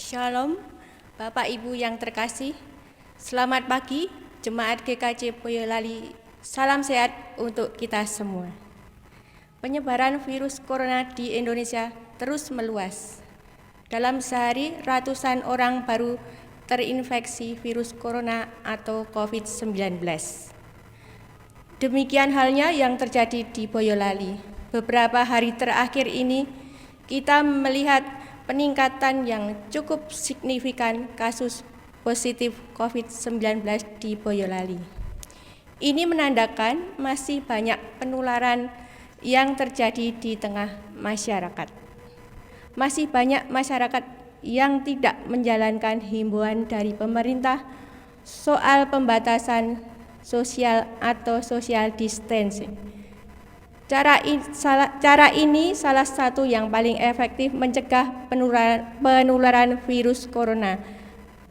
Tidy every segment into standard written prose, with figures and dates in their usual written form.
Shalom, Bapak Ibu yang terkasih. Selamat pagi, Jemaat GKJ Boyolali. Salam sehat untuk kita semua. Penyebaran virus corona di Indonesia terus meluas. Dalam sehari, ratusan orang baru terinfeksi virus corona atau COVID-19. Demikian halnya yang terjadi di Boyolali. Beberapa hari terakhir ini, kita melihat peningkatan yang cukup signifikan kasus positif COVID-19 di Boyolali. Ini menandakan masih banyak penularan yang terjadi di tengah masyarakat. Masih banyak masyarakat yang tidak menjalankan himbauan dari pemerintah soal pembatasan sosial atau social distancing. Cara ini salah satu yang paling efektif mencegah penularan virus corona.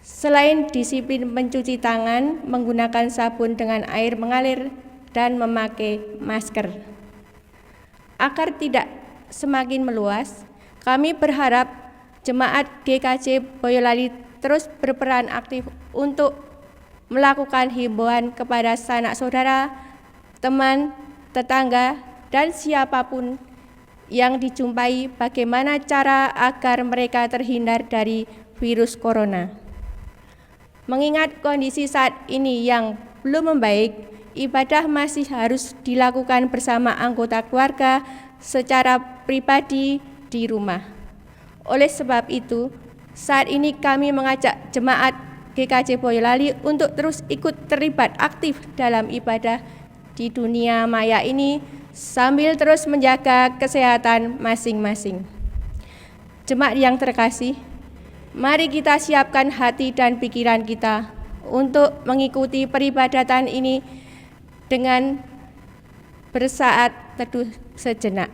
Selain disiplin mencuci tangan, menggunakan sabun dengan air mengalir, dan memakai masker. Agar tidak semakin meluas, kami berharap Jemaat GKJ Boyolali terus berperan aktif untuk melakukan himbauan kepada sanak saudara, teman, tetangga, dan siapapun yang dijumpai bagaimana cara agar mereka terhindar dari virus corona. Mengingat kondisi saat ini yang belum membaik, ibadah masih harus dilakukan bersama anggota keluarga secara pribadi di rumah. Oleh sebab itu, saat ini kami mengajak Jemaat GKJ Boyolali untuk terus ikut terlibat aktif dalam ibadah di dunia maya ini, sambil terus menjaga kesehatan masing-masing. Jemaat yang terkasih, mari kita siapkan hati dan pikiran kita untuk mengikuti peribadatan ini dengan bersaat teduh sejenak.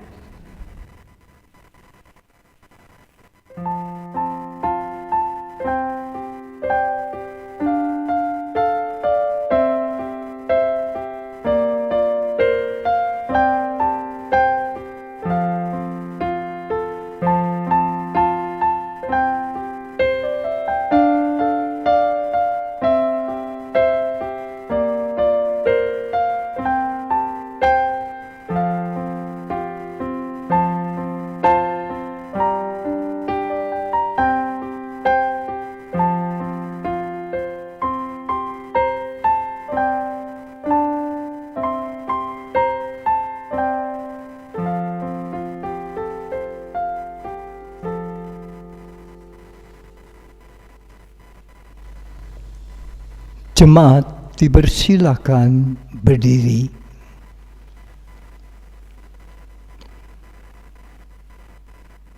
Jemaat dipersilakan berdiri.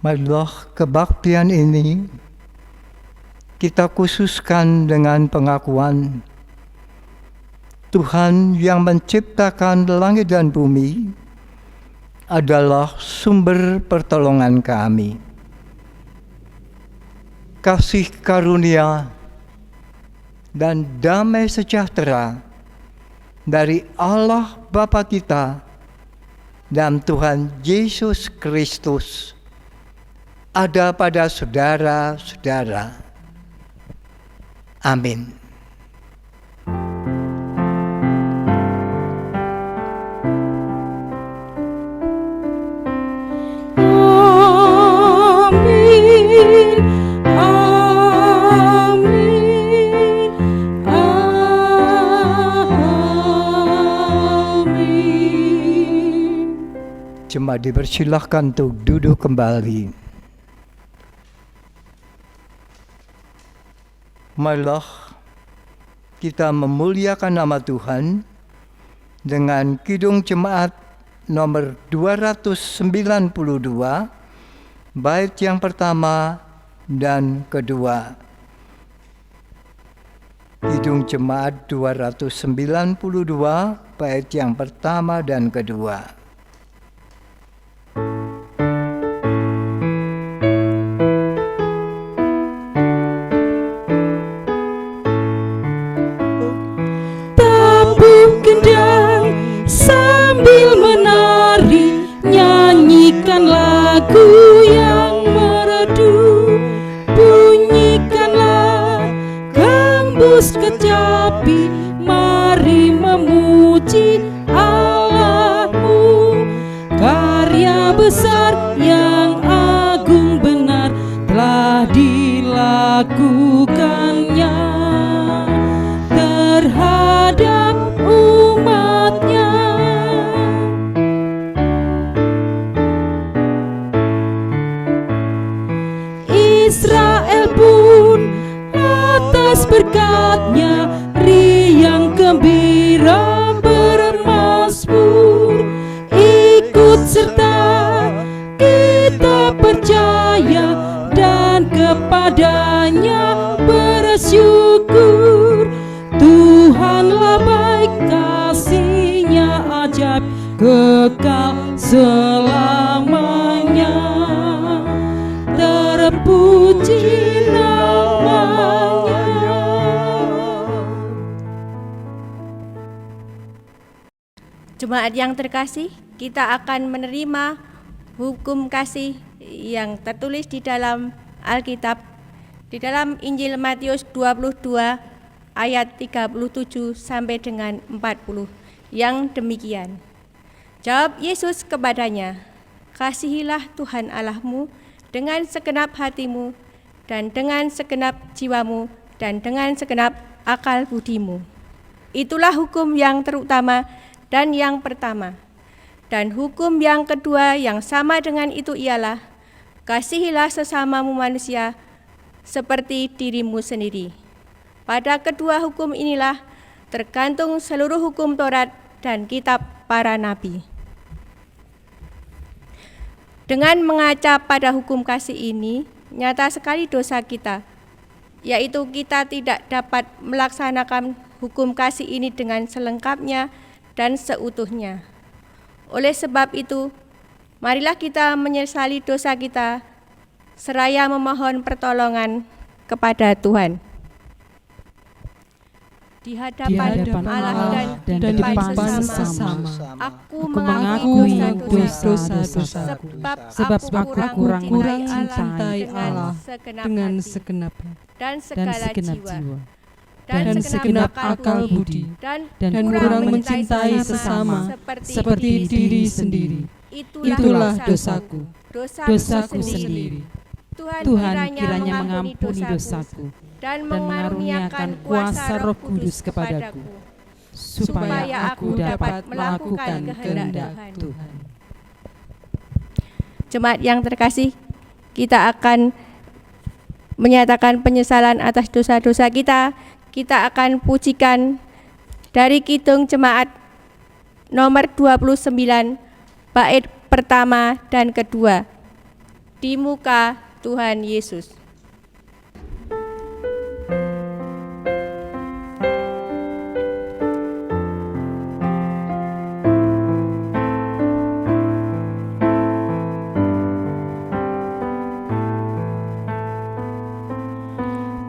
Marilah kebaktian ini kita khususkan dengan pengakuan Tuhan yang menciptakan langit dan bumi adalah sumber pertolongan kami. Kasih karunia dan damai sejahtera dari Allah Bapa kita dan Tuhan Yesus Kristus ada pada saudara-saudara. Amin. Jemaat dipersilahkan untuk duduk kembali. Marilah kita memuliakan nama Tuhan dengan Kidung Jemaat nomor 292, bait yang pertama dan kedua. Kidung Jemaat 292, bait yang pertama dan kedua. Lagu yang merdu bunyi Yesus kecapi, mari memuji Allahmu. Karya besar yang agung benar telah dilakukannya terhadap umatnya. Israel pun atas berkat-Nya riang gembira bermazmur. Ikut serta kita percaya dan kepadanya bersyukur. Tuhanlah baik, kasih-Nya ajaib kekal selamanya. Terpuji namanya. Jemaat yang terkasih, kita akan menerima hukum kasih yang tertulis di dalam Alkitab, di dalam Injil Matius 22 ayat 37 sampai dengan 40 yang demikian. Jawab Yesus kepadanya, kasihilah Tuhan Allahmu dengan segenap hatimu dan dengan segenap jiwamu dan dengan segenap akal budimu. Itulah hukum yang terutama dan yang pertama. Dan hukum yang kedua yang sama dengan itu ialah, kasihilah sesamamu manusia seperti dirimu sendiri. Pada kedua hukum inilah tergantung seluruh hukum Taurat dan kitab para nabi. Dengan mengaca pada hukum kasih ini, nyata sekali dosa kita, yaitu kita tidak dapat melaksanakan hukum kasih ini dengan selengkapnya dan seutuhnya. Oleh sebab itu, marilah kita menyesali dosa kita, seraya memohon pertolongan kepada Tuhan. Di hadapan Allah dan di depan sesama, aku mengakui dosa-dosaku, sebab aku kurang mencintai Allah dengan segenap dan segala jiwa dan segenap akal budi, dan kurang mencintai sesama seperti diri sendiri. Itulah dosaku sendiri. Tuhan kiranya mengampuni dosaku dan mengaruniakan kuasa Roh Kudus kepadaku, supaya aku dapat melakukan kehendak Tuhan. Jemaat yang terkasih, kita akan menyatakan penyesalan atas dosa-dosa kita. Kita akan pujikan dari Kidung Jemaat nomor 29, bait pertama dan kedua, Di Muka Tuhan Yesus.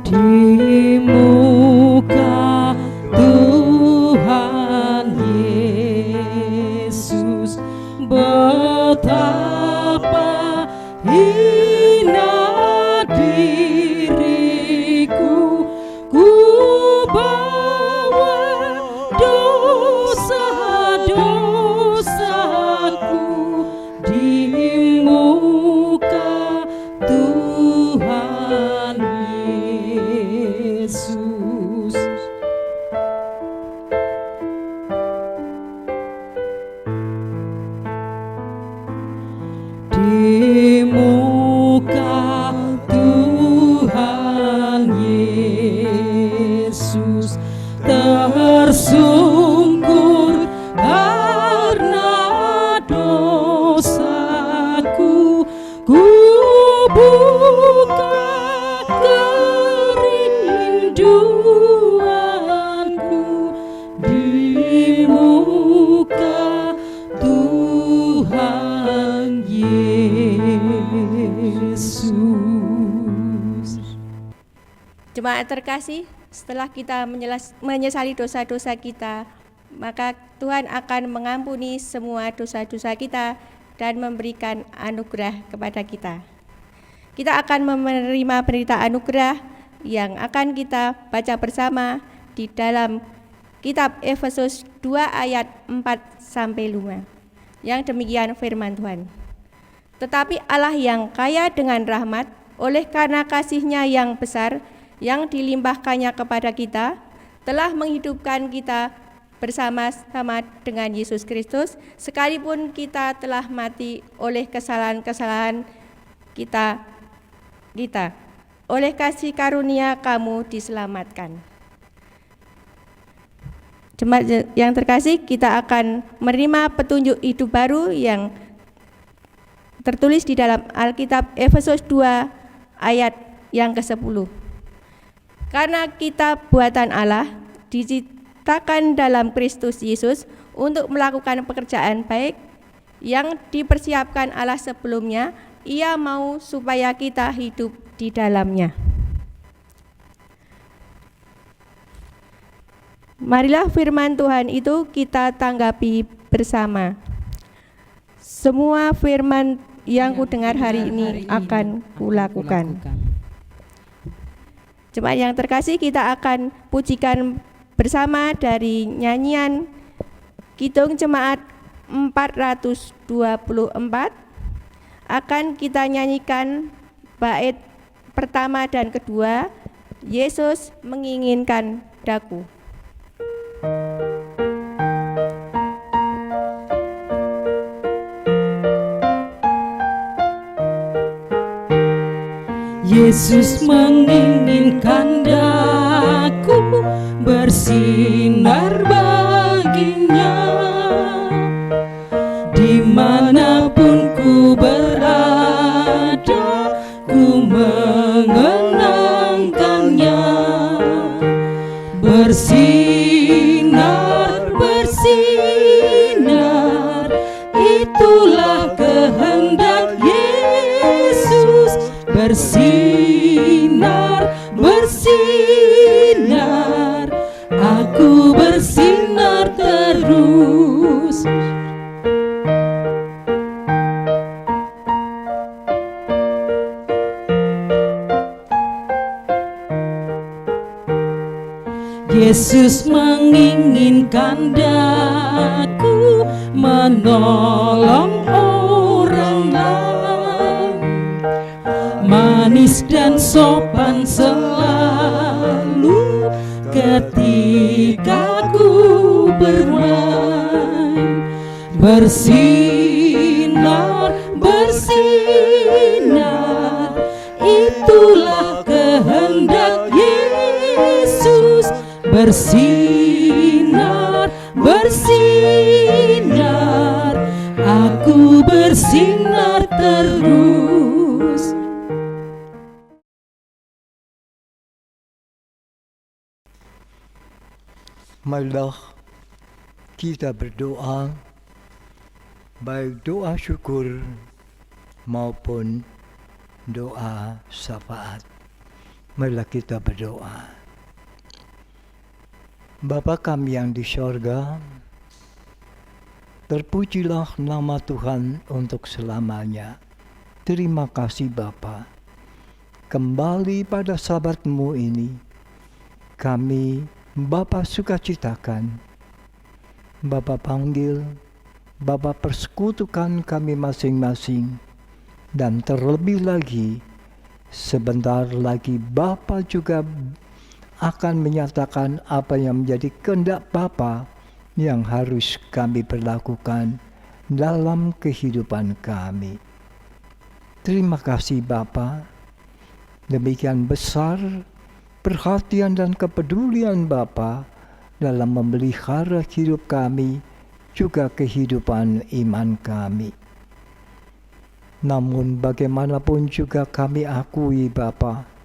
Di muka Tuhan Yesus, betapa hina diriku, ku bawa dosa-dosaku di muka Tuhan Yesus. Di muka Tuhan Yesus tersungkur karena dosaku, ku buka kerinduanku di muka Tuhan Yesus. Jemaat terkasih, setelah kita menyesali dosa-dosa kita, maka Tuhan akan mengampuni semua dosa-dosa kita dan memberikan anugerah kepada kita. Kita akan menerima berita anugerah yang akan kita baca bersama di dalam kitab Efesus 2 ayat 4-5. Yang demikian firman Tuhan. Tetapi Allah yang kaya dengan rahmat, oleh karena kasih-Nya yang besar, yang dilimpahkannya kepada kita, telah menghidupkan kita bersama-sama dengan Yesus Kristus, sekalipun kita telah mati oleh kesalahan-kesalahan kita. Oleh kasih karunia kamu diselamatkan. Jemaat yang terkasih, kita akan menerima petunjuk hidup baru yang tertulis di dalam Alkitab Efesus 2 ayat yang ke-10. Karena kita buatan Allah, diciptakan dalam Kristus Yesus untuk melakukan pekerjaan baik yang dipersiapkan Allah sebelumnya, Ia mau supaya kita hidup di dalamnya. Marilah firman Tuhan itu kita tanggapi bersama. Semua firman yang kudengar hari ini akan kulakukan. Jemaat yang terkasih, kita akan pujikan bersama dari nyanyian Kidung Jemaat 424. Akan kita nyanyikan bait pertama dan kedua, Yesus menginginkan daku. Yesus menginginkan daku bersinar baginya, dimanapun ku berada, ku mengenangkannya. Bersinar, bersinar, itulah kehendak Yesus. Bersinar, bersinar, aku bersinar terus. Yesus menginginkan daku menolong orang lain, manis dan sopan selalu ketika ku bermain. Bersinar, bersinar, itulah kehendak Yesus. Bersinar, bersinar, aku bersinar terus. Marilah kita berdoa, baik doa syukur maupun doa syafaat. Marilah kita berdoa. Bapa kami yang di sorga, terpujilah nama Tuhan untuk selamanya. Terima kasih Bapa. Kembali pada Sabat-Mu ini, kami Bapa sukacitakan, Bapa panggil, Bapa persekutukan kami masing-masing, dan terlebih lagi, sebentar lagi Bapa juga akan menyatakan apa yang menjadi kehendak Bapa yang harus kami perlakukan dalam kehidupan kami. Terima kasih Bapa, demikian besar perhatian dan kepedulian Bapa dalam memelihara hidup kami, juga kehidupan iman kami. Namun bagaimanapun juga kami akui Bapa,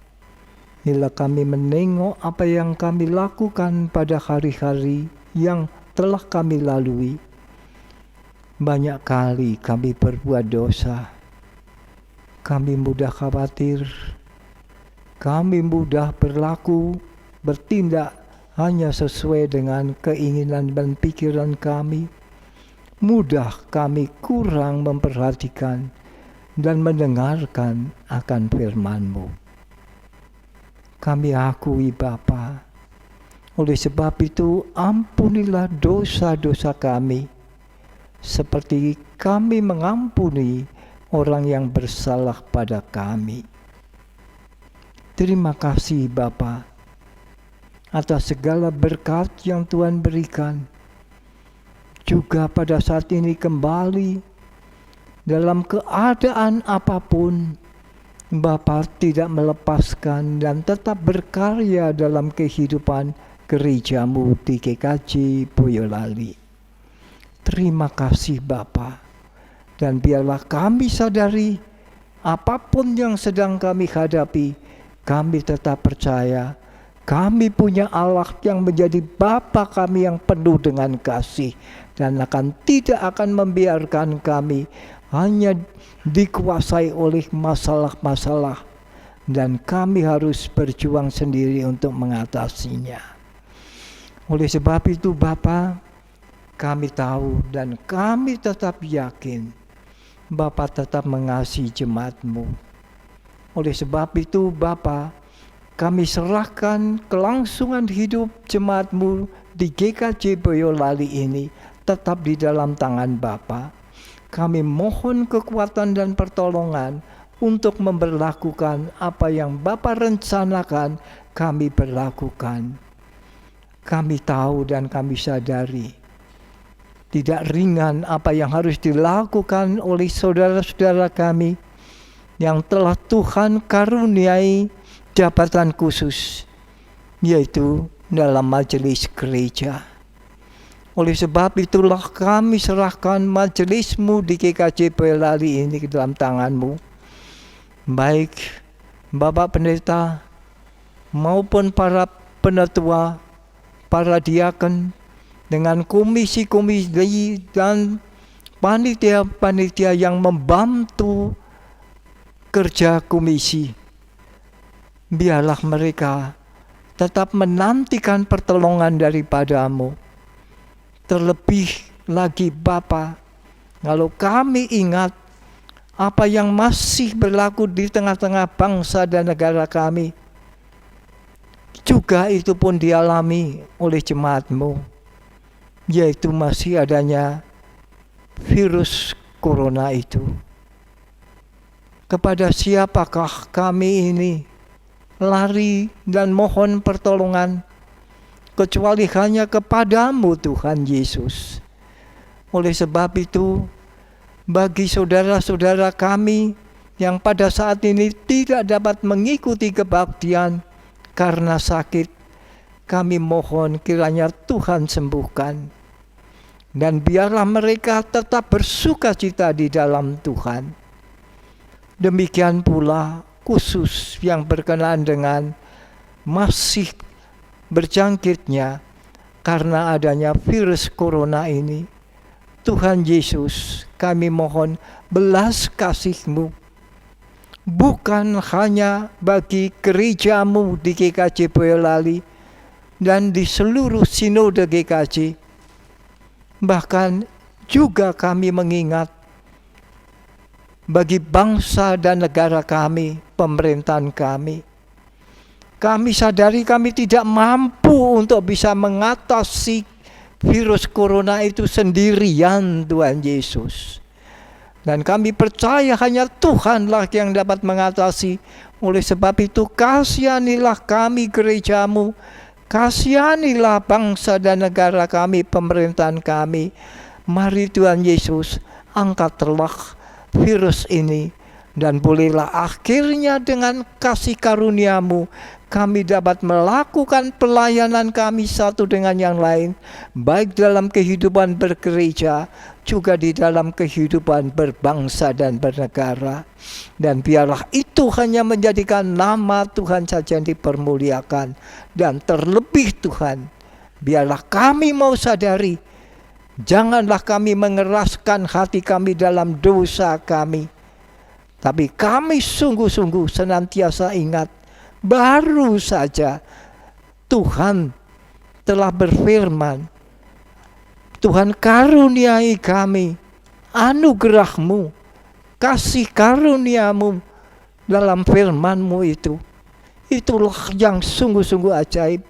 bila kami menengok apa yang kami lakukan pada hari-hari yang telah kami lalui, banyak kali kami berbuat dosa. Kami mudah khawatir, kami mudah bertindak hanya sesuai dengan keinginan dan pikiran kami. Mudah kami kurang memperhatikan dan mendengarkan akan firman-Mu. kami akui Bapa. Oleh sebab itu ampunilah dosa-dosa kami, seperti kami mengampuni orang yang bersalah pada kami. Terima kasih Bapa atas segala berkat yang Tuhan berikan. Juga pada saat ini kembali dalam keadaan apapun, Bapa tidak melepaskan dan tetap berkarya dalam kehidupan gerejamu di GKJ Boyolali. Terima kasih Bapa, dan biarlah kami sadari apapun yang sedang kami hadapi, kami tetap percaya kami punya Allah yang menjadi Bapa kami yang penuh dengan kasih, dan tidak akan membiarkan kami hanya dikuasai oleh masalah-masalah, dan kami harus berjuang sendiri untuk mengatasinya. Oleh sebab itu Bapa, kami tahu dan kami tetap yakin Bapa tetap mengasihi jemaat-Mu. Oleh sebab itu Bapa, kami serahkan kelangsungan hidup jemaat-Mu di GKJ Boyolali ini tetap di dalam tangan Bapa. Kami mohon kekuatan dan pertolongan untuk memberlakukan apa yang Bapa rencanakan kami berlakukan. Kami tahu dan kami sadari tidak ringan apa yang harus dilakukan oleh saudara-saudara kami yang telah Tuhan karuniai jabatan khusus, yaitu dalam majelis gereja. Oleh sebab itulah kami serahkan majelis-Mu di GKJ Boyolali ini ke dalam tangan-Mu. Baik Bapak Pendeta maupun para penatua, para diaken, dengan komisi-komisi dan panitia-panitia yang membantu kerja komisi. Biarlah mereka tetap menantikan pertolongan daripada-Mu. Terlebih lagi Bapa, kalau kami ingat apa yang masih berlaku di tengah-tengah bangsa dan negara kami, juga itu pun dialami oleh jemaat-Mu, yaitu masih adanya virus corona itu. Kepada siapakah kami ini lari dan mohon pertolongan, kecuali hanya kepada-Mu Tuhan Yesus. Oleh sebab itu, bagi saudara-saudara kami yang pada saat ini tidak dapat mengikuti kebaktian karena sakit, kami mohon kiranya Tuhan sembuhkan, dan biarlah mereka tetap bersukacita di dalam Tuhan. Demikian pula khusus yang berkenaan dengan masih berjangkitnya karena adanya virus corona ini, Tuhan Yesus, kami mohon belas kasih-Mu, bukan hanya bagi gereja-Mu di GKJ Boyolali dan di seluruh sinode GKJ, bahkan juga kami mengingat bagi bangsa dan negara kami, pemerintahan kami. Kami sadari kami tidak mampu untuk bisa mengatasi virus corona itu sendirian, Tuhan Yesus. Dan kami percaya hanya Tuhanlah yang dapat mengatasi. Oleh sebab itu kasihanilah kami gereja-Mu, kasihanilah bangsa dan negara kami, pemerintahan kami. Mari Tuhan Yesus, angkatlah virus ini, dan bolehlah akhirnya dengan kasih karunia-Mu kami dapat melakukan pelayanan kami satu dengan yang lain, baik dalam kehidupan bergereja, juga di dalam kehidupan berbangsa dan bernegara. Dan biarlah itu hanya menjadikan nama Tuhan saja yang dipermuliakan. Dan terlebih Tuhan, biarlah kami mau sadari, janganlah kami mengeraskan hati kami dalam dosa kami, tapi kami sungguh-sungguh senantiasa ingat, baru saja Tuhan telah berfirman, Tuhan karuniai kami anugerah-Mu, kasih karunia-Mu dalam firman-Mu itu itulah yang sungguh-sungguh ajaib.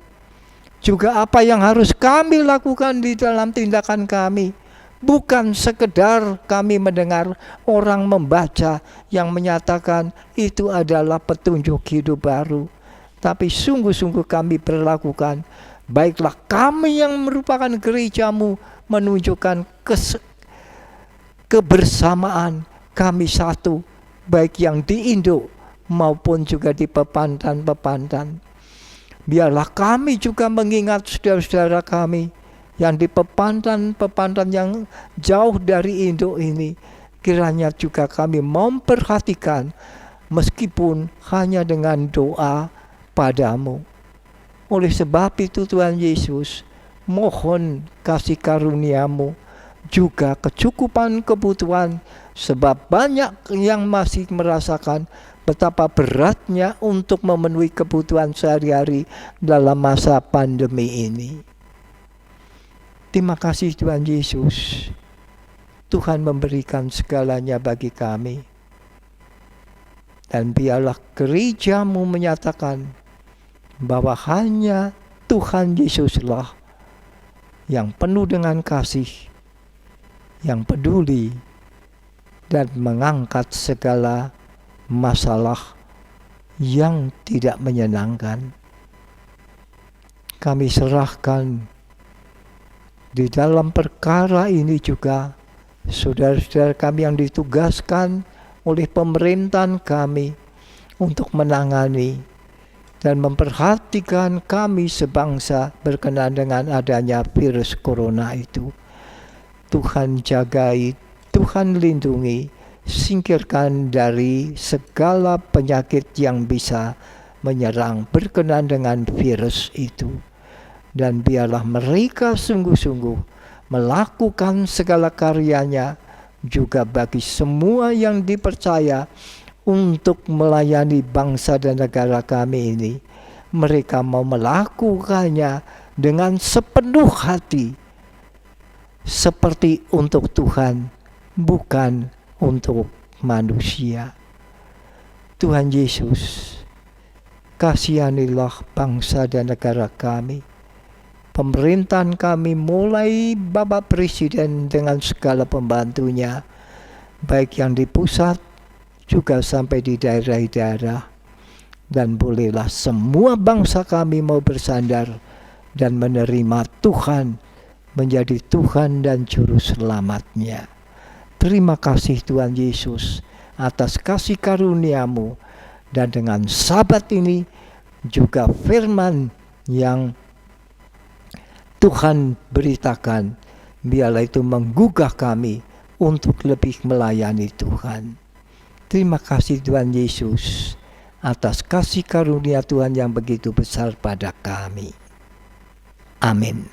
Juga apa yang harus kami lakukan di dalam tindakan kami, bukan sekedar kami mendengar orang membaca yang menyatakan itu adalah petunjuk hidup baru, tapi sungguh-sungguh kami berlakukan. Baiklah kami yang merupakan gerejamu menunjukkan kebersamaan kami satu, baik yang di Indo maupun juga di pepantan-pepantan. Biarlah kami juga mengingat saudara-saudara kami yang di pepantan-pepantan yang jauh dari Indo ini. Kiranya juga kami memperhatikan meskipun hanya dengan doa padamu. Oleh sebab itu Tuhan Yesus, mohon kasih karuniamu, juga kecukupan kebutuhan, sebab banyak yang masih merasakan betapa beratnya untuk memenuhi kebutuhan sehari-hari dalam masa pandemi ini. Terima kasih Tuhan Yesus. Tuhan memberikan segalanya bagi kami. Dan biarlah gerejamu menyatakan bahwa hanya Tuhan Yesuslah yang penuh dengan kasih, yang peduli, dan mengangkat segala masalah yang tidak menyenangkan. Kami serahkan di dalam perkara ini juga saudara-saudara kami yang ditugaskan oleh pemerintahan kami untuk menangani dan memperhatikan kami sebangsa berkenaan dengan adanya virus corona itu. Tuhan jagai, Tuhan lindungi, singkirkan dari segala penyakit yang bisa menyerang berkenaan dengan virus itu. Dan biarlah mereka sungguh-sungguh melakukan segala karyanya juga bagi semua yang dipercaya untuk melayani bangsa dan negara kami ini. Mereka mau melakukannya dengan sepenuh hati, seperti untuk Tuhan, bukan untuk manusia. Tuhan Yesus, kasihanilah bangsa dan negara kami. Pemerintahan kami mulai Bapak Presiden dengan segala pembantunya, baik yang di pusat juga sampai di daerah-daerah. Dan bolehlah semua bangsa kami mau bersandar dan menerima Tuhan menjadi Tuhan dan Juru Selamatnya. Terima kasih Tuhan Yesus atas kasih karuniamu, dan dengan Sabat ini juga firman yang Tuhan beritakan, biarlah itu menggugah kami untuk lebih melayani Tuhan. Terima kasih Tuhan Yesus atas kasih karunia Tuhan yang begitu besar pada kami. Amin.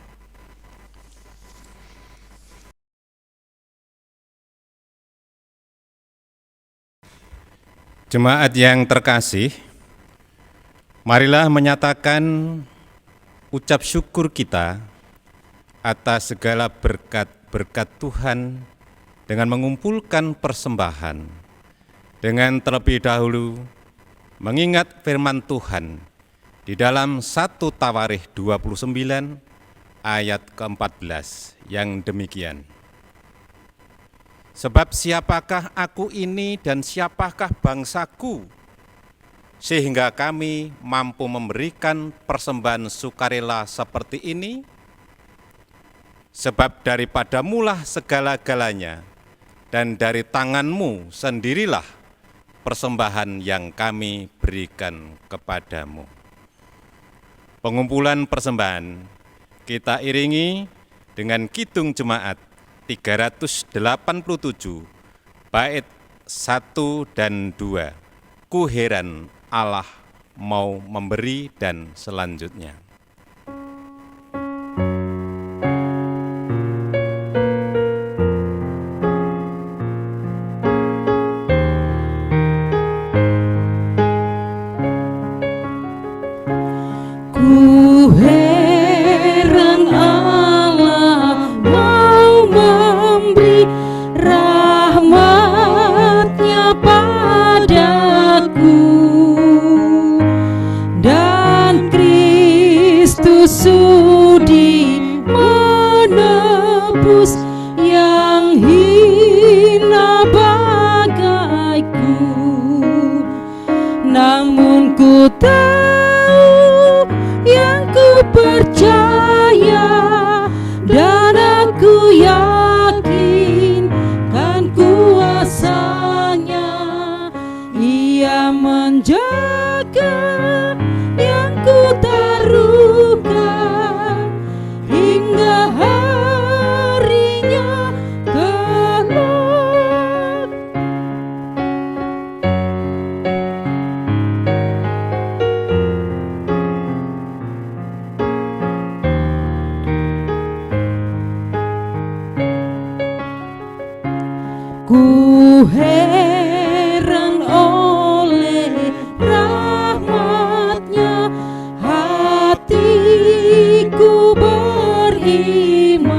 Jemaat yang terkasih, marilah menyatakan ucap syukur kita atas segala berkat-berkat Tuhan dengan mengumpulkan persembahan, dengan terlebih dahulu mengingat firman Tuhan di dalam 1 Tawarikh 29 ayat ke-14 yang demikian. Sebab siapakah aku ini dan siapakah bangsaku, sehingga kami mampu memberikan persembahan sukarela seperti ini? Sebab daripadamulah segala-galanya, dan dari tanganmu sendirilah persembahan yang kami berikan kepadamu. Pengumpulan persembahan kita iringi dengan kidung jemaat 387, bait 1 dan 2, Ku heran Allah mau memberi, dan selanjutnya. Ku heran Allah mau memberi rahmat-Nya padaku, sudi menebus yang hina bagaiku, namun ku tahu yang ku percaya, dan aku yakin kan kuasanya. Ia menjaga yang ku taruhkan hingga harinya kelak. Ku heran oleh rahmat-Nya, hatiku beriman,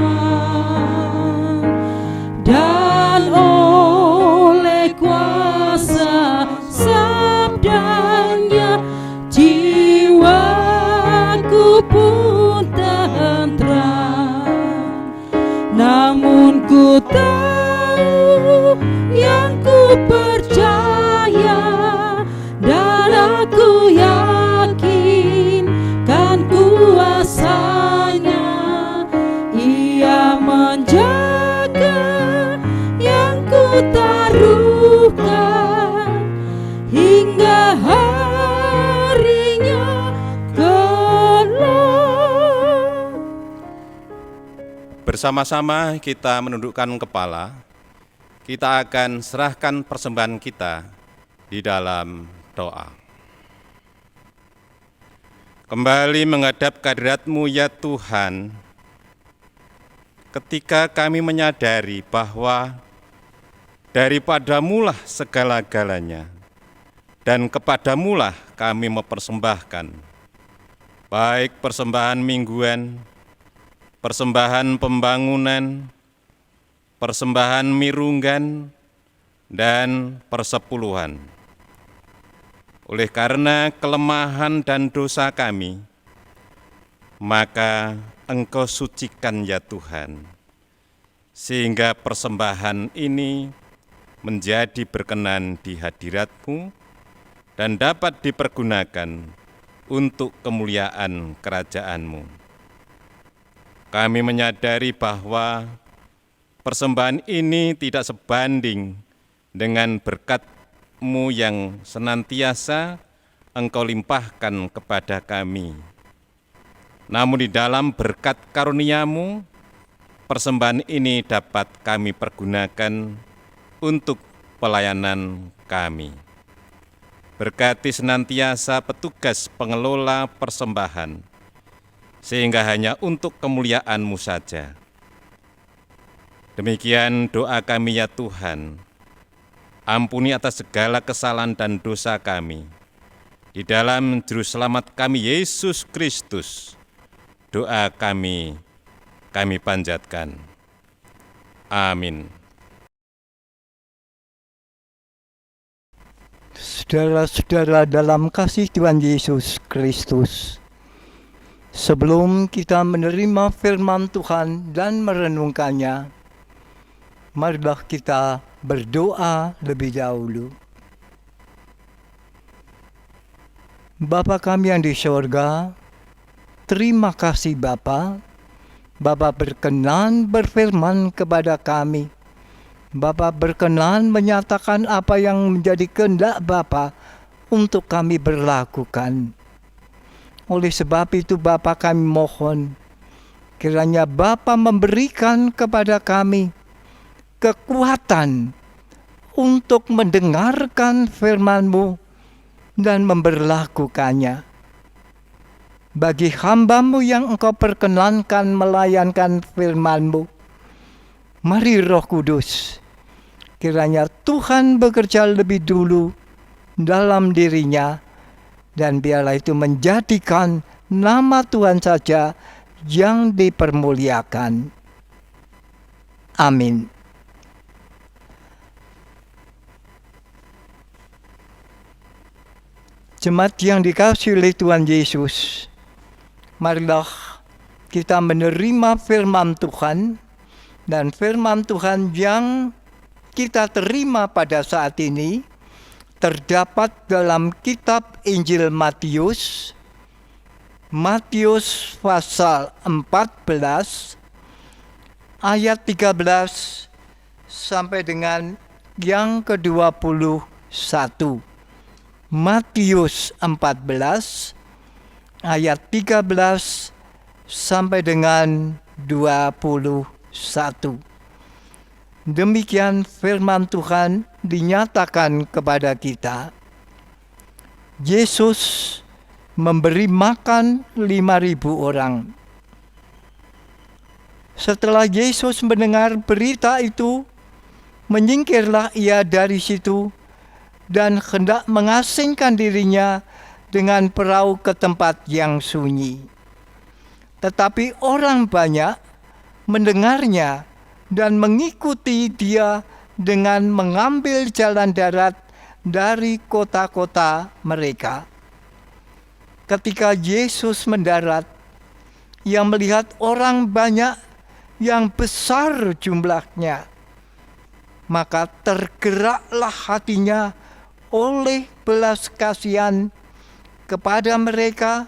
dan oleh kuasa sabdanya jiwaku pun tentram. Namun ku tahu yang ku percaya, dan aku yakin kan kuasanya. Ia menjaga yang ku taruhkan hingga harinya kelak. Bersama-sama kita menundukkan kepala, kita akan serahkan persembahan kita di dalam doa. Kembali menghadap kehadirat-Mu ya Tuhan, ketika kami menyadari bahwa daripadamu-lah segala-galanya, dan kepadamu-lah kami mempersembahkan, baik persembahan mingguan, persembahan pembangunan, persembahan mirunggan, dan persepuluhan. Oleh karena kelemahan dan dosa kami, maka Engkau sucikan ya Tuhan, sehingga persembahan ini menjadi berkenan di hadirat-Mu dan dapat dipergunakan untuk kemuliaan kerajaan-Mu. Kami menyadari bahwa persembahan ini tidak sebanding dengan berkat-Mu yang senantiasa Engkau limpahkan kepada kami. Namun di dalam berkat karunia-Mu, persembahan ini dapat kami pergunakan untuk pelayanan kami. Berkati senantiasa petugas pengelola persembahan, sehingga hanya untuk kemuliaan-Mu saja. Demikian doa kami ya Tuhan, ampuni atas segala kesalahan dan dosa kami. Di dalam Juru Selamat kami Yesus Kristus, doa kami panjatkan. Amin. Saudara-saudara dalam kasih Tuhan Yesus Kristus, sebelum kita menerima firman Tuhan dan merenungkannya, marilah kita berdoa lebih dahulu. Bapa kami yang di sorga, terima kasih Bapa. Bapa berkenan berfirman kepada kami. Bapa berkenan menyatakan apa yang menjadi kehendak Bapa untuk kami berlakukan. Oleh sebab itu Bapa kami mohon, kiranya Bapa memberikan kepada kami kekuatan untuk mendengarkan firman-Mu dan memberlakukannya. Bagi hamba-Mu yang Engkau perkenankan melayankan firman-Mu, mari Roh Kudus, kiranya Tuhan bekerja lebih dulu dalam dirinya, dan biarlah itu menjadikan nama Tuhan saja yang dipermuliakan. Amin. Jemaat yang dikasihi oleh Tuhan Yesus, marilah kita menerima firman Tuhan, dan firman Tuhan yang kita terima pada saat ini terdapat dalam kitab Injil Matius pasal 14 ayat 13 sampai dengan yang ke-21. Matius 14 ayat 13 sampai dengan 21. Demikian firman Tuhan dinyatakan kepada kita. Yesus memberi makan 5.000 orang. Setelah Yesus mendengar berita itu, menyingkirlah ia dari situ dan hendak mengasingkan dirinya dengan perahu ke tempat yang sunyi. Tetapi orang banyak mendengarnya dan mengikuti dia dengan mengambil jalan darat dari kota-kota mereka. Ketika Yesus mendarat, ia melihat orang banyak yang besar jumlahnya. Maka tergeraklah hatinya oleh belas kasihan kepada mereka,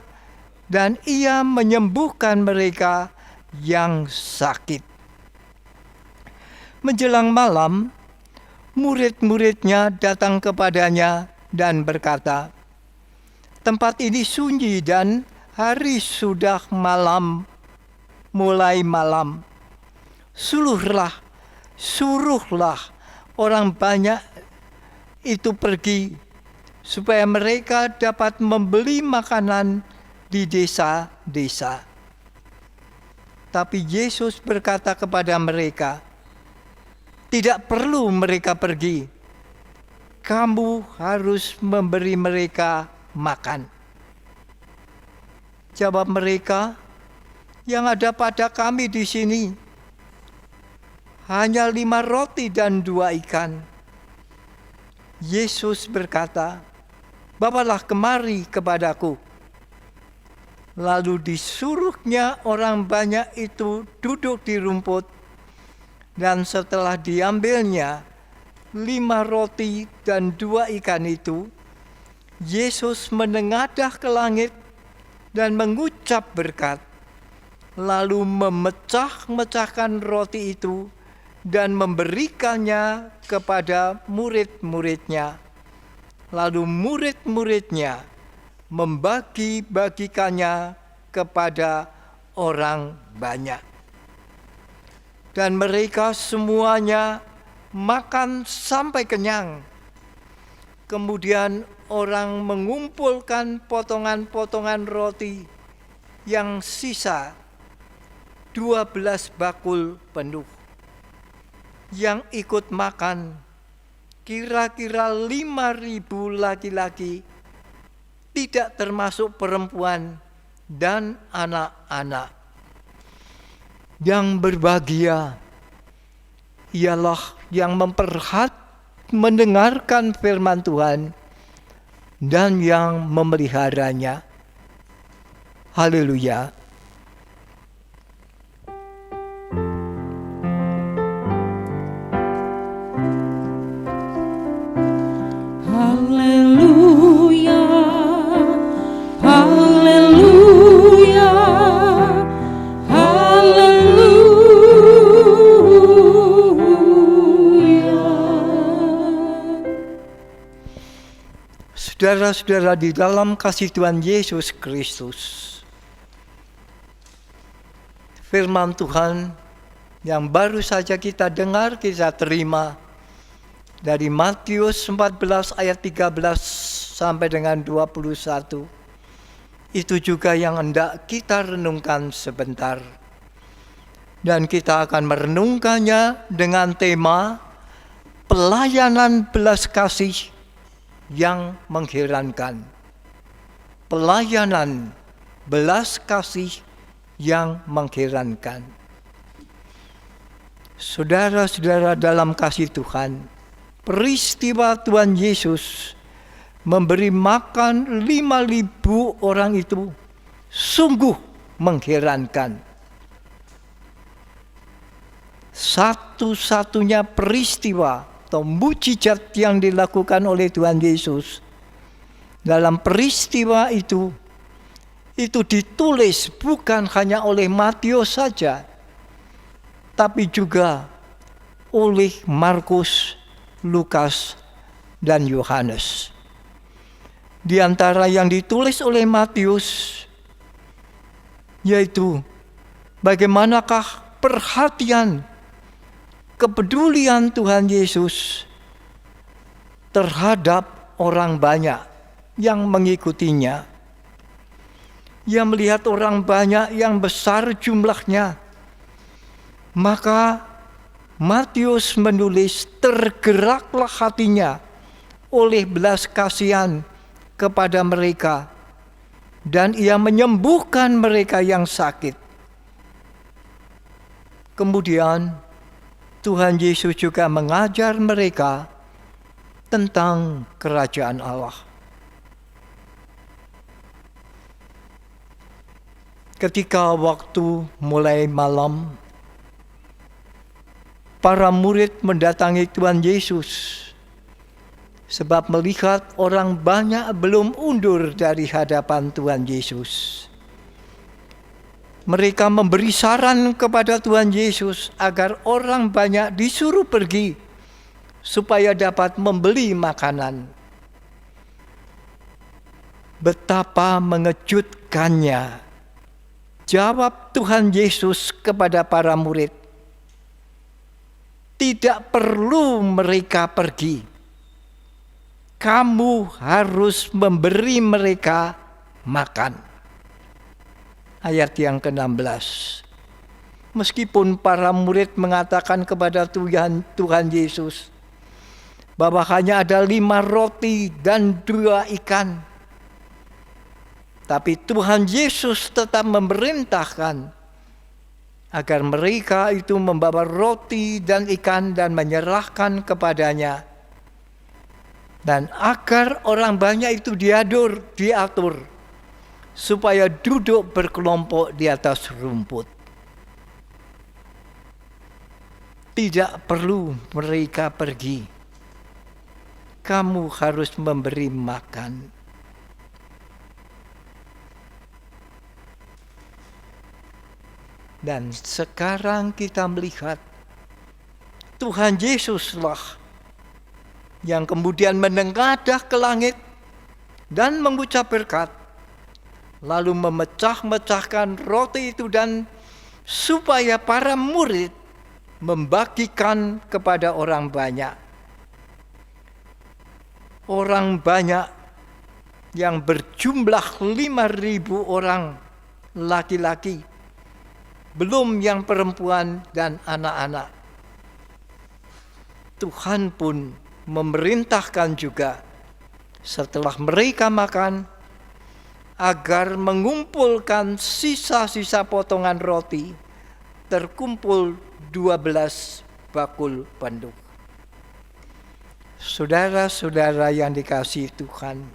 dan ia menyembuhkan mereka yang sakit. Menjelang malam, murid-muridnya datang kepadanya dan berkata, "Tempat ini sunyi dan hari sudah malam, mulai malam. Suruhlah orang banyak itu pergi, supaya mereka dapat membeli makanan di desa-desa." Tapi Yesus berkata kepada mereka, "Tidak perlu mereka pergi. Kamu harus memberi mereka makan." Jawab mereka, "Yang ada pada kami di sini hanya 5 roti dan 2 ikan. Yesus berkata, "Bawalah kemari kepadaku." Lalu disuruhnya orang banyak itu duduk di rumput, dan setelah diambilnya 5 roti dan 2 ikan itu, Yesus menengadah ke langit dan mengucap berkat, lalu memecah-mecahkan roti itu dan memberikannya kepada murid-muridnya. Lalu murid-muridnya membagi-bagikannya kepada orang banyak. Dan mereka semuanya makan sampai kenyang. Kemudian orang mengumpulkan potongan-potongan roti yang sisa 12 bakul penuh. Yang ikut makan kira-kira 5.000 laki-laki, tidak termasuk perempuan dan anak-anak. Yang berbahagia ialah yang mendengarkan firman Tuhan dan yang memeliharanya. Haleluya. Haleluya, haleluya, haleluya. Saudara-saudara di dalam kasih Tuhan Yesus Kristus, firman Tuhan yang baru saja kita dengar, kita terima dari Matius 14 ayat 13 sampai dengan 21. Itu juga yang hendak kita renungkan sebentar. Dan kita akan merenungkannya dengan tema pelayanan belas kasih yang mengherankan. Pelayanan belas kasih yang mengherankan. Saudara-saudara dalam kasih Tuhan, peristiwa Tuhan Yesus memberi makan 5.000 orang itu sungguh mengherankan. Satu-satunya peristiwa atau mujizat yang dilakukan oleh Tuhan Yesus, dalam peristiwa itu ditulis bukan hanya oleh Matius saja, tapi juga oleh Markus, Lukas, dan Yohanes. Di antara yang ditulis oleh Matius, yaitu bagaimanakah perhatian, kepedulian Tuhan Yesus terhadap orang banyak yang mengikutinya. Ia melihat orang banyak yang besar jumlahnya. Maka Matius menulis, tergeraklah hatinya oleh belas kasihan kepada mereka, dan ia menyembuhkan mereka yang sakit. Kemudian Tuhan Yesus juga mengajar mereka tentang kerajaan Allah. Ketika waktu mulai malam, para murid mendatangi Tuhan Yesus sebab melihat orang banyak belum undur dari hadapan Tuhan Yesus. Mereka memberi saran kepada Tuhan Yesus agar orang banyak disuruh pergi supaya dapat membeli makanan. Betapa mengejutkannya jawab Tuhan Yesus kepada para murid. Tidak perlu mereka pergi. Kamu harus memberi mereka makan. Ayat yang ke-16. Meskipun para murid mengatakan kepada Tuhan Yesus bahwa hanya ada 5 roti dan 2 ikan, tapi Tuhan Yesus tetap memerintahkan agar mereka itu membawa roti dan ikan dan menyerahkan kepadanya. Dan agar orang banyak itu diatur supaya duduk berkelompok di atas rumput. Tidak perlu mereka pergi. Kamu harus memberi makan. Dan sekarang kita melihat Tuhan Yesuslah yang kemudian menengadah ke langit dan mengucap berkat, lalu memecah-mecahkan roti itu dan supaya para murid membagikan kepada orang banyak. Orang banyak yang berjumlah 5.000 orang laki-laki, belum yang perempuan dan anak-anak. Tuhan pun memerintahkan juga setelah mereka makan agar mengumpulkan sisa-sisa potongan roti, terkumpul 12 bakul penuh. Saudara-saudara yang dikasihi Tuhan,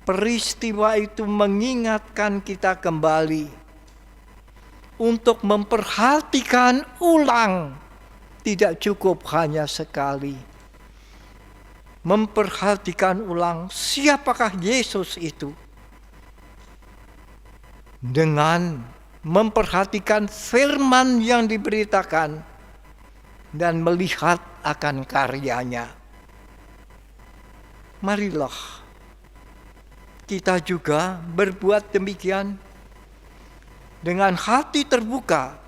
peristiwa itu mengingatkan kita kembali untuk memperhatikan ulang, tidak cukup hanya sekali. Memperhatikan ulang siapakah Yesus itu. Dengan memperhatikan firman yang diberitakan dan melihat akan karyanya. Marilah kita juga berbuat demikian. Dengan hati terbuka,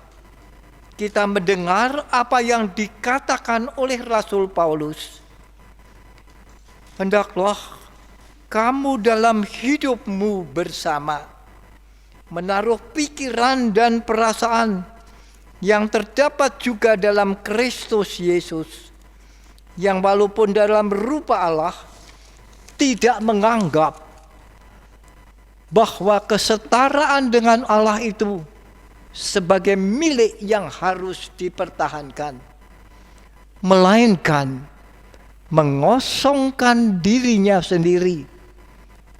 kita mendengar apa yang dikatakan oleh Rasul Paulus. Hendaklah kamu dalam hidupmu bersama menaruh pikiran dan perasaan yang terdapat juga dalam Kristus Yesus, yang walaupun dalam rupa Allah tidak menganggap bahwa kesetaraan dengan Allah itu sebagai milik yang harus dipertahankan, melainkan mengosongkan dirinya sendiri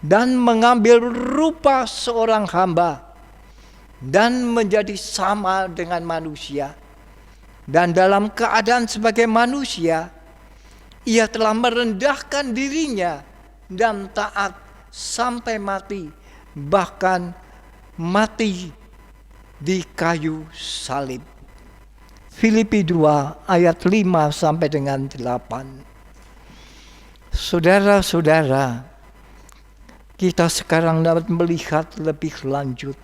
dan mengambil rupa seorang hamba dan menjadi sama dengan manusia. Dan dalam keadaan sebagai manusia, ia telah merendahkan dirinya dan taat sampai mati, bahkan mati di kayu salib. Filipi 2 ayat 5 sampai dengan 8. Saudara-saudara, kita sekarang dapat melihat lebih lanjut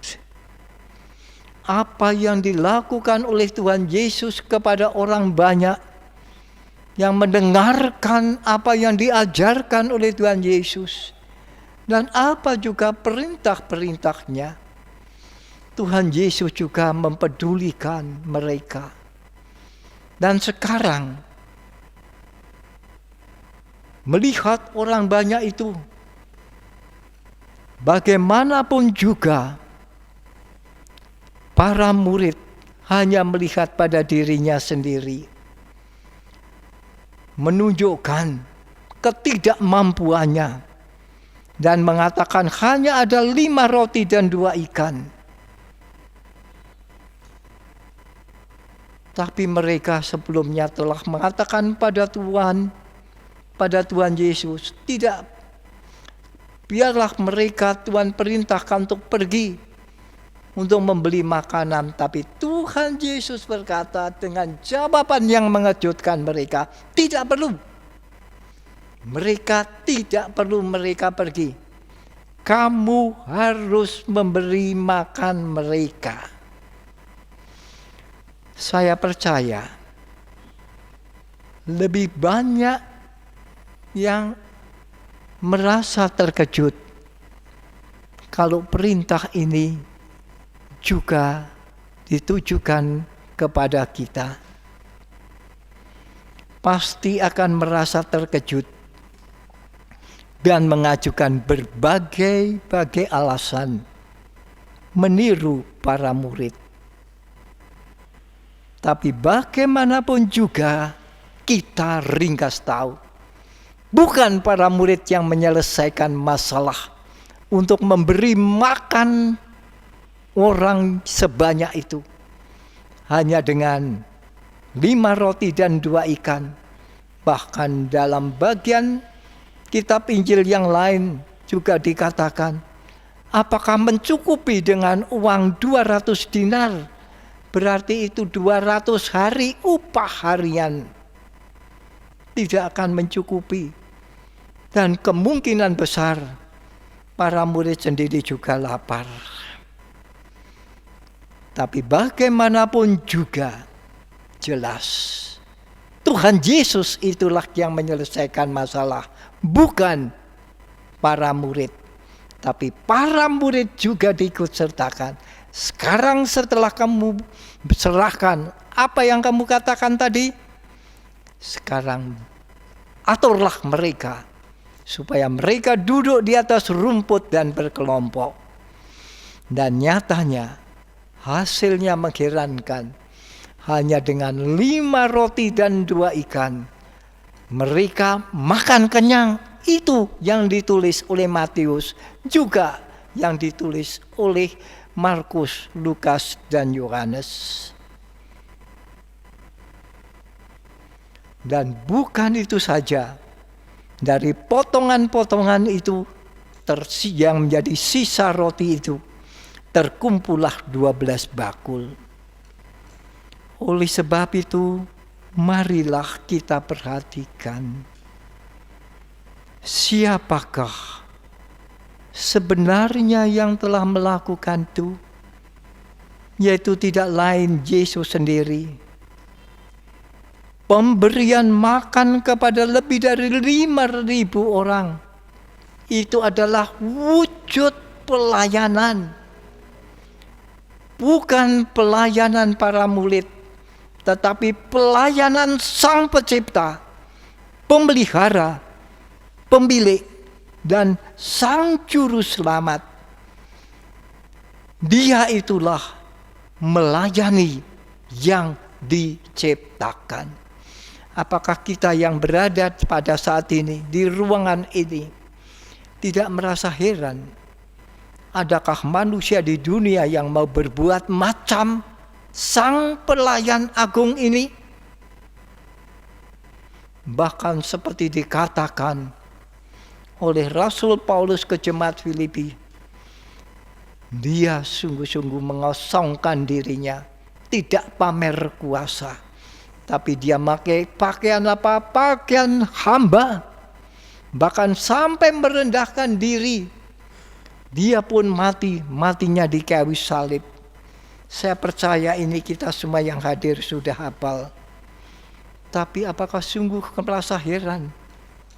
apa yang dilakukan oleh Tuhan Yesus kepada orang banyak yang mendengarkan apa yang diajarkan oleh Tuhan Yesus, dan apa juga perintah-perintahnya. Tuhan Yesus juga mempedulikan mereka. Dan sekarang melihat orang banyak itu, bagaimanapun juga para murid hanya melihat pada dirinya sendiri, menunjukkan ketidakmampuannya, dan mengatakan hanya ada 5 roti dan 2 ikan. Tapi mereka sebelumnya telah mengatakan pada Tuhan Yesus, tidak, biarlah mereka Tuhan perintahkan untuk pergi untuk membeli makanan. Tapi Tuhan Yesus berkata dengan jawaban yang mengejutkan mereka, tidak perlu. Mereka tidak perlu mereka pergi. Kamu harus memberi makan mereka. Saya percaya lebih banyak yang merasa terkejut kalau perintah ini juga ditujukan kepada kita. Pasti akan merasa terkejut dan mengajukan berbagai alasan meniru para murid. Tapi bagaimanapun juga kita ringkas tahu, bukan para murid yang menyelesaikan masalah untuk memberi makan orang sebanyak itu hanya dengan 5 roti dan 2 ikan. Bahkan dalam bagian kitab Injil yang lain juga dikatakan, apakah mencukupi dengan uang 200 dinar? Berarti itu 200 hari upah harian. Tidak akan mencukupi. Dan kemungkinan besar para murid sendiri juga lapar. Tapi bagaimanapun juga jelas Tuhan Yesus itulah yang menyelesaikan masalah, bukan para murid. Tapi para murid juga diikutsertakan. Sekarang setelah kamu serahkan apa yang kamu katakan tadi, sekarang aturlah mereka supaya mereka duduk di atas rumput dan berkelompok. Dan nyatanya hasilnya mengherankan. Hanya dengan 5 roti dan 2 ikan mereka makan kenyang. Itu yang ditulis oleh Matius, juga yang ditulis oleh Markus, Lukas, dan Yohanes. Dan bukan itu saja, dari potongan-potongan itu yang menjadi sisa roti itu terkumpullah 12 bakul. Oleh sebab itu, marilah kita perhatikan siapakah sebenarnya yang telah melakukan itu, yaitu tidak lain Yesus sendiri. Pemberian makan kepada lebih dari 5.000 orang itu adalah wujud pelayanan. Bukan pelayanan para murid, tetapi pelayanan Sang Pencipta, Pemelihara, Pemilik, dan Sang Juru Selamat. Dia itulah melayani yang diciptakan. Apakah kita yang berada pada saat ini di ruangan ini tidak merasa heran adakah manusia di dunia yang mau berbuat macam sang pelayan agung ini? Bahkan seperti dikatakan oleh Rasul Paulus ke jemaat Filipi, dia sungguh-sungguh mengosongkan dirinya, tidak pamer kuasa, tapi dia pakai pakaian apa? Pakaian hamba, bahkan sampai merendahkan diri. Dia pun matinya di kayu salib. Saya percaya ini kita semua yang hadir sudah hafal. Tapi apakah sungguh merasa heran?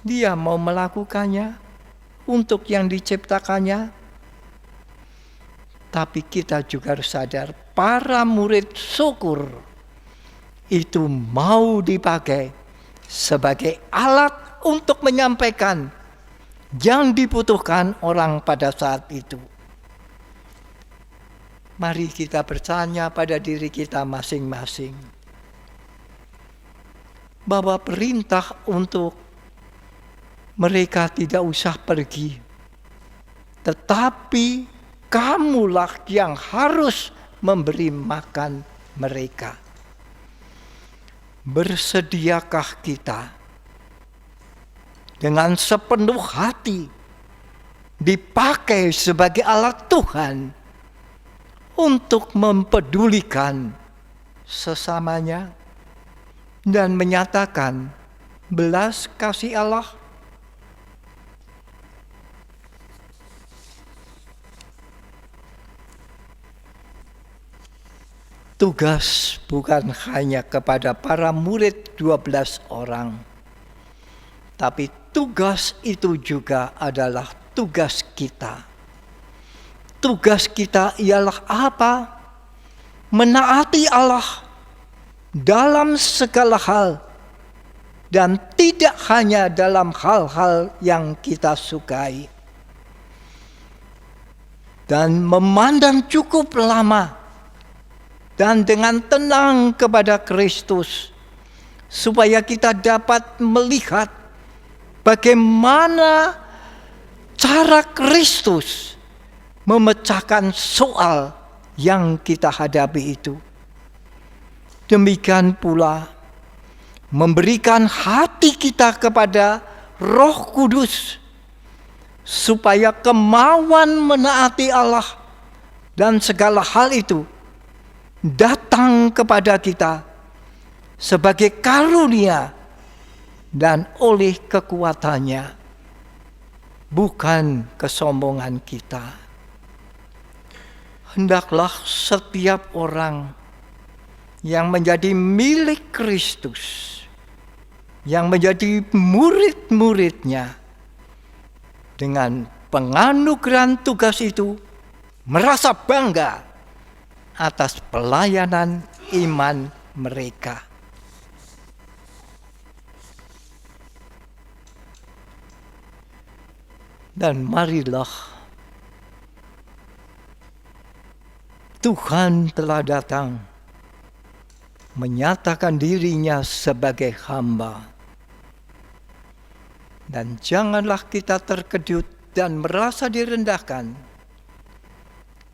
Dia mau melakukannya untuk yang diciptakannya. Tapi kita juga harus sadar, para murid syukur itu mau dipakai sebagai alat untuk menyampaikan yang dibutuhkan orang pada saat itu. Mari kita bertanya pada diri kita masing-masing, bahwa perintah untuk mereka tidak usah pergi, tetapi kamulah yang harus memberi makan mereka. Bersediakah kita dengan sepenuh hati dipakai sebagai alat Tuhan untuk mempedulikan sesamanya dan menyatakan belas kasih Allah? Tugas bukan hanya kepada para murid 12 orang, tapi tugas itu juga adalah tugas kita. Tugas kita ialah apa? Menaati Allah dalam segala hal, dan tidak hanya dalam hal-hal yang kita sukai. Dan memandang cukup lama dan dengan tenang kepada Kristus, supaya kita dapat melihat bagaimana cara Kristus memecahkan soal yang kita hadapi itu. Demikian pula memberikan hati kita kepada Roh Kudus, supaya kemauan menaati Allah dan segala hal itu datang kepada kita sebagai karunia dan oleh kekuatannya, bukan kesombongan kita. Hendaklah setiap orang yang menjadi milik Kristus, yang menjadi murid-muridnya, dengan penganugerahan tugas itu merasa bangga atas pelayanan iman mereka. Dan marilah Tuhan telah datang menyatakan dirinya sebagai hamba. Dan janganlah kita terkejut dan merasa direndahkan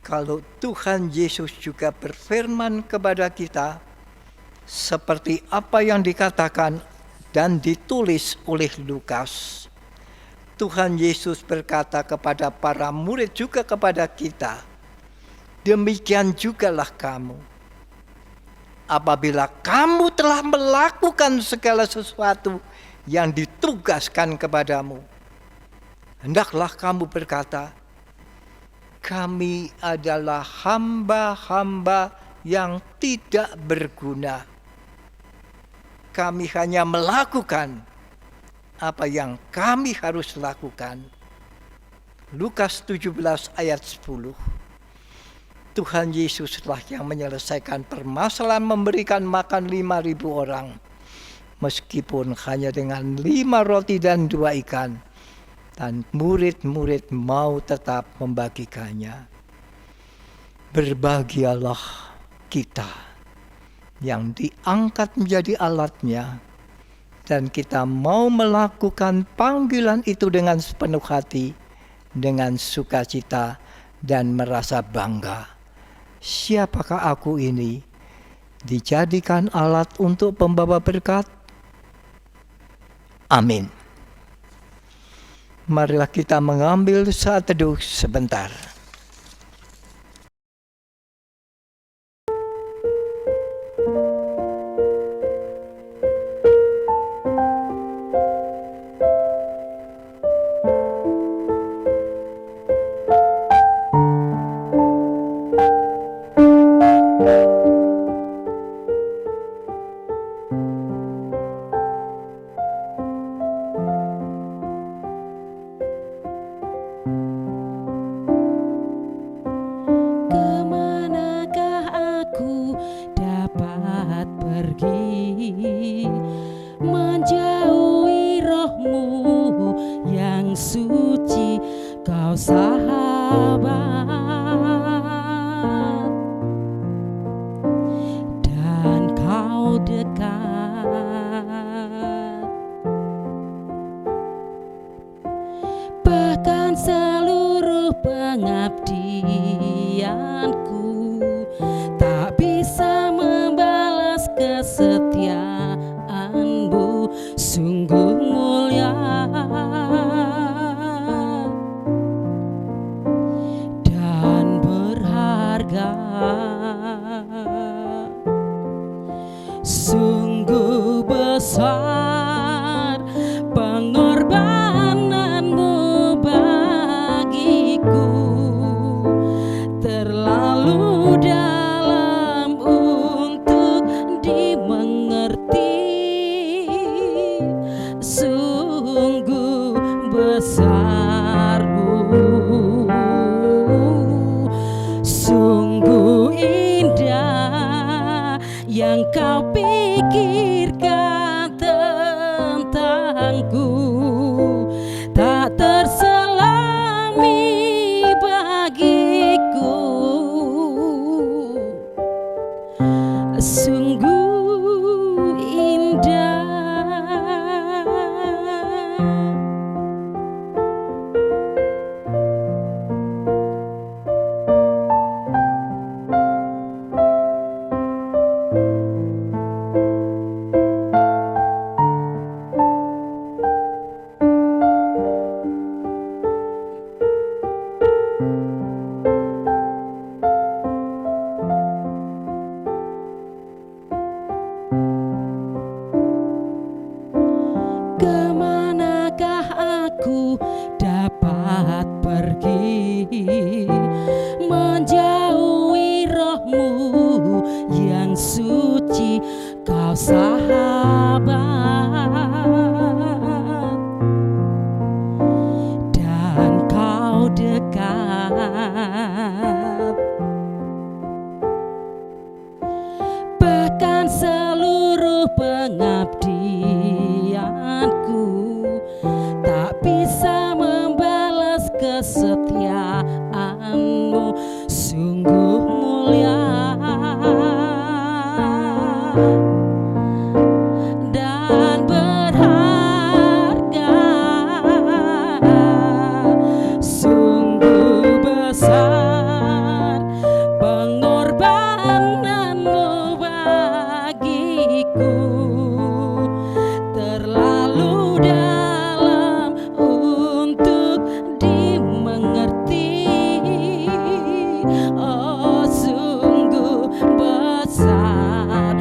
kalau Tuhan Yesus juga berfirman kepada kita seperti apa yang dikatakan dan ditulis oleh Lukas. Tuhan Yesus berkata kepada para murid juga kepada kita, demikian jugalah kamu. Apabila kamu telah melakukan segala sesuatu yang ditugaskan kepadamu, hendaklah kamu berkata, kami adalah hamba-hamba yang tidak berguna. Kami hanya melakukan apa yang kami harus lakukan. Lukas 17 ayat 10. Tuhan Yesuslah yang menyelesaikan permasalahan memberikan makan 5.000 orang. Meskipun hanya dengan 5 roti dan 2 ikan. Dan murid-murid mau tetap membagikannya. Berbahagialah kita yang diangkat menjadi alatnya, dan kita mau melakukan panggilan itu dengan sepenuh hati, dengan sukacita, dan merasa bangga. Siapakah aku ini? Dijadikan alat untuk pembawa berkat? Amin. Marilah kita mengambil saat teduh sebentar. Kemanakah aku dapat pergi, menjauhi rohmu yang suci, kau sahabat dan kau dekat, bahkan seluruh pengabdianku tak bisa membalas kesetiaanmu, sungguh mulia dan berharga. Sungguh besar pengorbananmu bagiku, terlalu dalam untuk dimengerti. Sungguh besarmu, sungguh indah yang kau pikirkan tentangku, tak terselami bagiku. Sungguh indah. Kemanakah aku dapat pergi, menjauhi rohmu yang suci, kau sahabat dan kau dekat, bahkan seluruh pengabdianku tak bisa membalas kesetiaanmu, sungguh mulia dan berharga. Sungguh besar pengorbananmu bagiku, terlalu dalam untuk dimengerti. Oh, sungguh besar,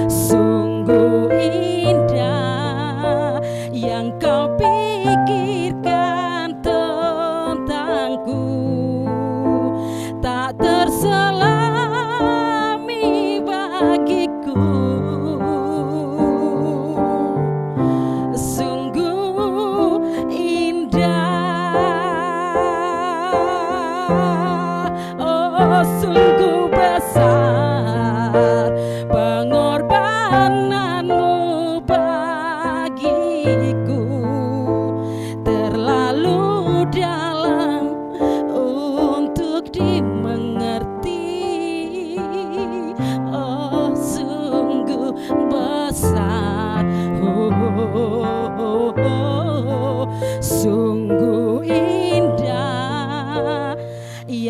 sungguh indah yang kau pikirkan tentangku, tak terselami bagiku. Sungguh indah, oh sungguh besar pengorbananmu bagiku, terlalu dalam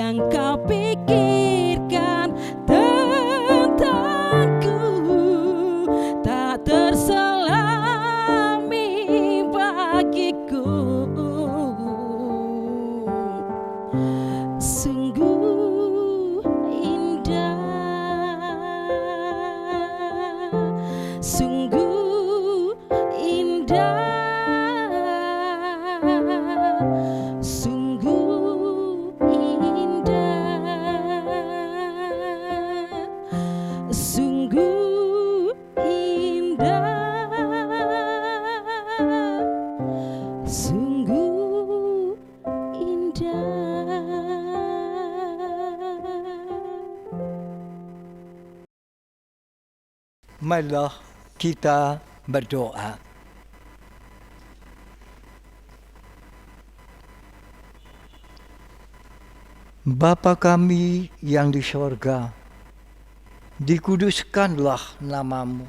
yang kau pikirkan tentangku tak terselami bagiku. Sungguh indah, sungguh indah, sungguh indah, sungguh indah, sungguh indah. Marilah kita berdoa. Bapa kami yang di sorga, dikuduskanlah namamu.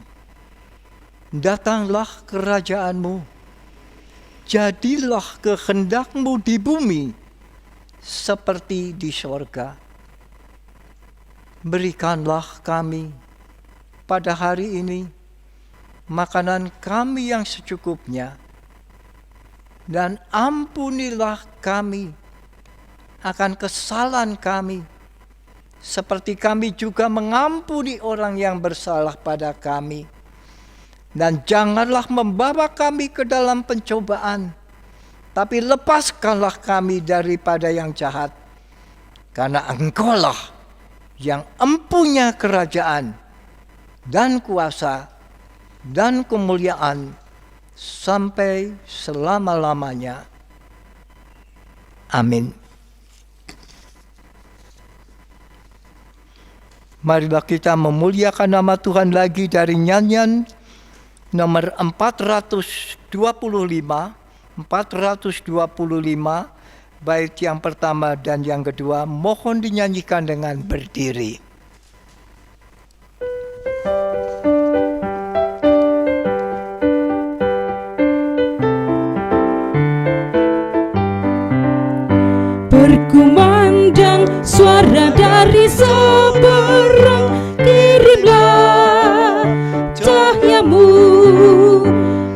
Datanglah kerajaanmu. Jadilah kehendakmu di bumi seperti di sorga. Berikanlah kami pada hari ini makanan kami yang secukupnya, dan ampunilah kami akan kesalahan kami, seperti kami juga mengampuni orang yang bersalah pada kami. Dan janganlah membawa kami ke dalam pencobaan, tapi lepaskanlah kami daripada yang jahat. Karena Engkaulah yang empunya kerajaan dan kuasa dan kemuliaan sampai selama-lamanya. Amin. Marilah kita memuliakan nama Tuhan lagi dari nyanyian nomor 425, bait yang pertama dan yang kedua, mohon dinyanyikan dengan berdiri. Berkumandang suara dari seberang, kirimlah cahayamu.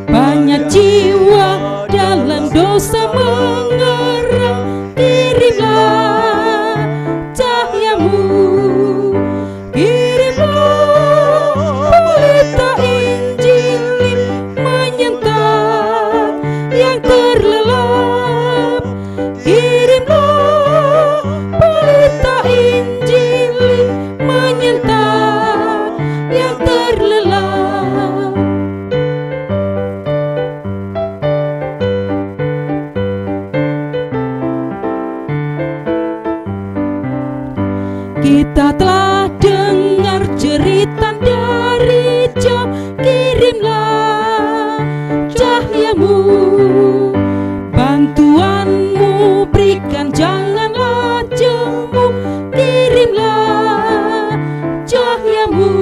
Banyak jiwa dalam dosa mengerang, kirimlah cahayamu. Kirimlah pelita Injil menyentang yang terlelap. Kirimlah pelita Injil menyentang yang terlelap. Kita telah dengar jeritan dari jauh, kirimlah cahayamu. Bantuanmu berikan, janganlah jemu, kirimlah cahayamu.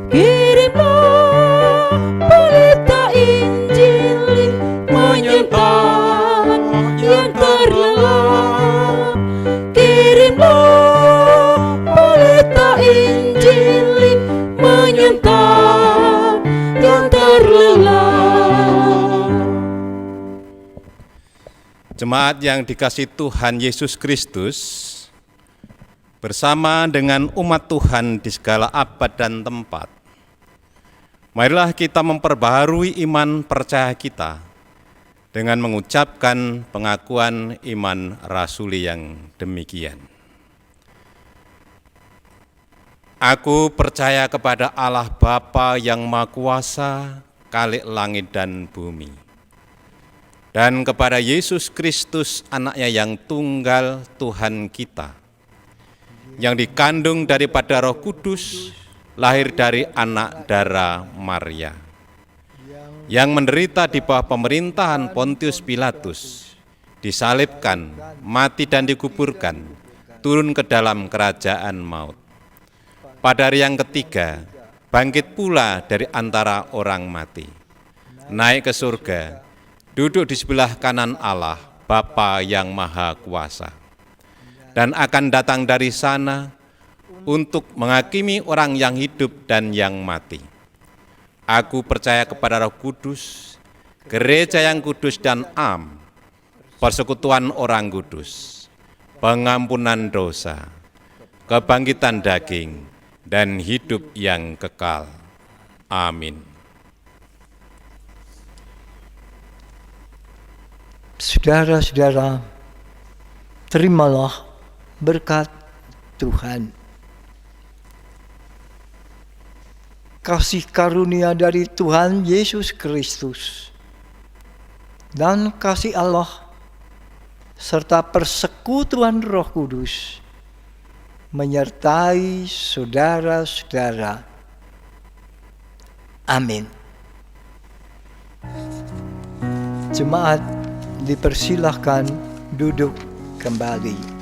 Kirimlah pelita Injil menyentang yang terlelap. Kirimlah pelita Injil menyentang yang terlelap. Jemaat yang dikasihi Tuhan Yesus Kristus, bersama dengan umat Tuhan di segala abad dan tempat, marilah kita memperbaharui iman percaya kita dengan mengucapkan pengakuan iman rasuli yang demikian. Aku percaya kepada Allah Bapa yang Maha Kuasa, Khalik langit dan bumi, dan kepada Yesus Kristus, anaknya yang tunggal Tuhan kita, yang dikandung daripada Roh Kudus, lahir dari anak darah Maria, yang menderita di bawah pemerintahan Pontius Pilatus, disalibkan, mati dan dikuburkan, turun ke dalam kerajaan maut. Pada hari yang ketiga, bangkit pula dari antara orang mati, naik ke surga, duduk di sebelah kanan Allah, Bapa yang Maha Kuasa. dan akan datang dari sana untuk menghakimi orang yang hidup dan yang mati. Aku percaya kepada Roh Kudus, gereja yang kudus dan am, persekutuan orang kudus, pengampunan dosa, kebangkitan daging, dan hidup yang kekal. Amin. Saudara-saudara, terimalah berkat Tuhan. Kasih karunia dari Tuhan Yesus Kristus dan kasih Allah serta persekutuan Roh Kudus menyertai saudara-saudara. Amin. Jemaat dipersilahkan duduk kembali.